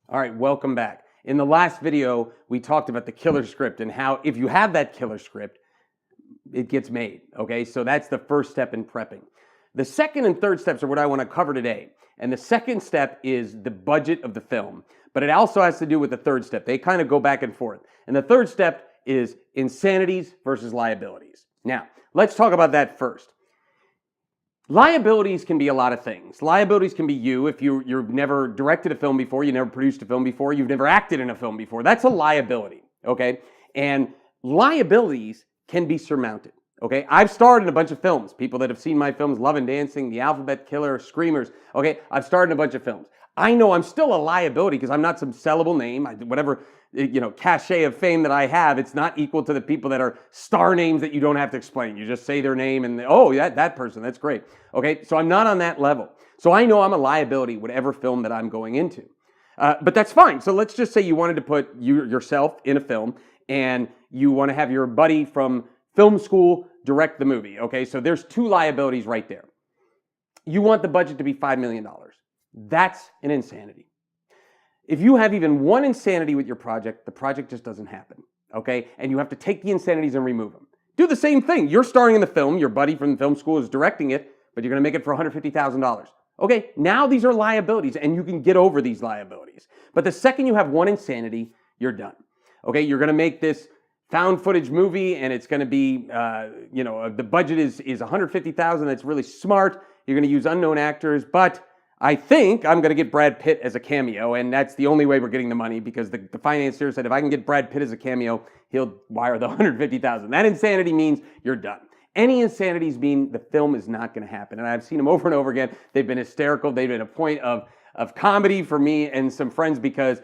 All right, welcome back. In the last video, we talked about the killer script and how if you have that killer script, it gets made, okay? So that's the first step in prepping. The second and third steps are what I want to cover today. And the second step is the budget of the film, but it also has to do with the third step. They kind of go back and forth. And the third step is insanities versus liabilities. Now, let's talk about that first. Liabilities can be a lot of things. Liabilities can be you if you've never directed a film before, you never produced a film before, you've never acted in a film before. That's a liability, okay? And liabilities can be surmounted, okay? I've starred in a bunch of films. People that have seen my films, Love and Dancing, The Alphabet Killer, Screamers, okay? I've starred in a bunch of films. I know I'm still a liability because I'm not some sellable name. Whatever, cachet of fame that I have, it's not equal to the people that are star names that you don't have to explain. You just say their name and, oh, that person, that's great. Okay, so I'm not on that level. So I know I'm a liability, whatever film that I'm going into. But that's fine. So let's just say you wanted to put yourself in a film and you want to have your buddy from film school direct the movie. Okay, so there's two liabilities right there. You want the budget to be $5 million. That's an insanity. If you have even one insanity with your project, the project just doesn't happen, okay? And you have to take the insanities and remove them. Do the same thing. You're starring in the film, your buddy from the film school is directing it, but you're gonna make it for $150,000. Okay, now these are liabilities and you can get over these liabilities. But the second you have one insanity, you're done. Okay, you're gonna make this found footage movie and it's gonna be, the budget is $150,000, that's really smart. You're gonna use unknown actors, but I think I'm going to get Brad Pitt as a cameo, and that's the only way we're getting the money because the financier said if I can get Brad Pitt as a cameo, he'll wire the $150,000. That insanity means you're done. Any insanities mean the film is not going to happen, and I've seen them over and over again. They've been hysterical. They've been a point of comedy for me and some friends because,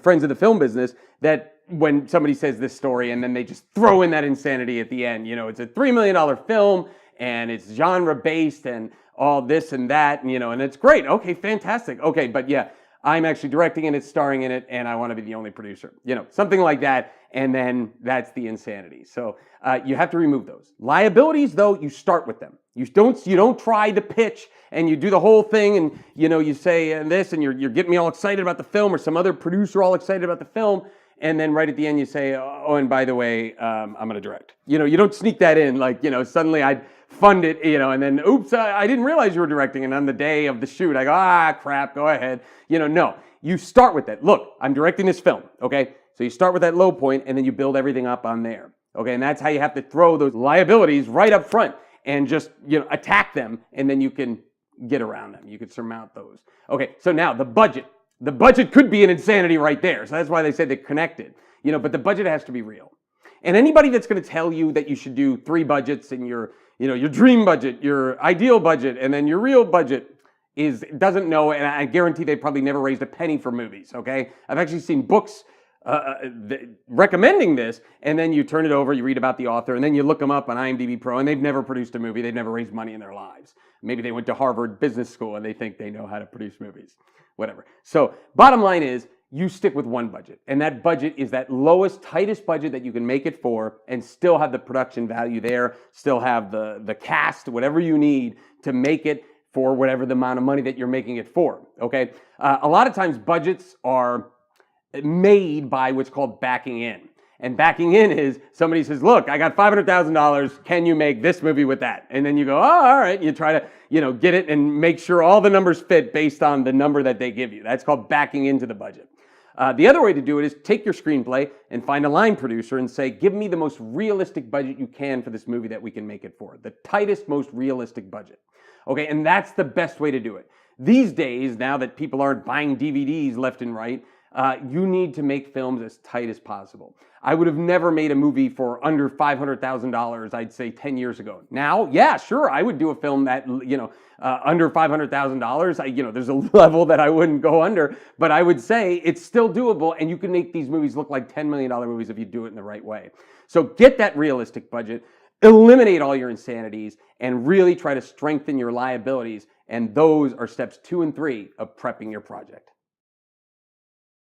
friends of the film business, that when somebody says this story and then they just throw in that insanity at the end. It's a $3 million film, and it's genre-based, and all this and that, and it's great. Okay, fantastic. Okay, but yeah, I'm actually directing it, it's starring in it, and I want to be the only producer. Something like that, and then that's the insanity. So you have to remove those. Liabilities, though, you start with them. You don't try to pitch and you do the whole thing, and you say this, and you're getting me all excited about the film, or some other producer all excited about the film, and then right at the end you say, oh, and by the way, I'm going to direct. You don't sneak that in like, suddenly I'd fund it, and then, oops, I didn't realize you were directing, and on the day of the shoot, I go, crap, go ahead. No, you start with that. Look, I'm directing this film, okay? So you start with that low point, and then you build everything up on there, okay? And that's how you have to throw those liabilities right up front and just, attack them, and then you can get around them. You can surmount those. Okay, so now the budget. The budget could be an insanity right there, so that's why they said they're connected, but the budget has to be real. And anybody that's going to tell you that you should do 3 budgets and your dream budget, your ideal budget, and then your real budget doesn't know, and I guarantee they probably never raised a penny for movies, okay? I've actually seen books recommending this, and then you turn it over, you read about the author, and then you look them up on IMDb Pro, and they've never produced a movie, they've never raised money in their lives. Maybe they went to Harvard Business School and they think they know how to produce movies, whatever. So bottom line is, you stick with one budget, and that budget is that lowest, tightest budget that you can make it for and still have the production value there, still have the cast, whatever you need to make it for whatever the amount of money that you're making it for, okay? A lot of times budgets are made by what's called backing in. And backing in is somebody says, look, I got $500,000, can you make this movie with that? And then you go, oh, all right, you try to, get it and make sure all the numbers fit based on the number that they give you. That's called backing into the budget. The other way to do it is take your screenplay and find a line producer and say, give me the most realistic budget you can for this movie that we can make it for. The tightest, most realistic budget. Okay, and that's the best way to do it. These days, now that people aren't buying DVDs left and right, you need to make films as tight as possible. I would have never made a movie for under $500,000, I'd say 10 years ago. Now, yeah, sure, I would do a film that, under $500,000. There's a level that I wouldn't go under, but I would say it's still doable, and you can make these movies look like $10 million movies if you do it in the right way. So get that realistic budget, eliminate all your insanities, and really try to strengthen your liabilities, and those are steps 2 and 3 of prepping your project.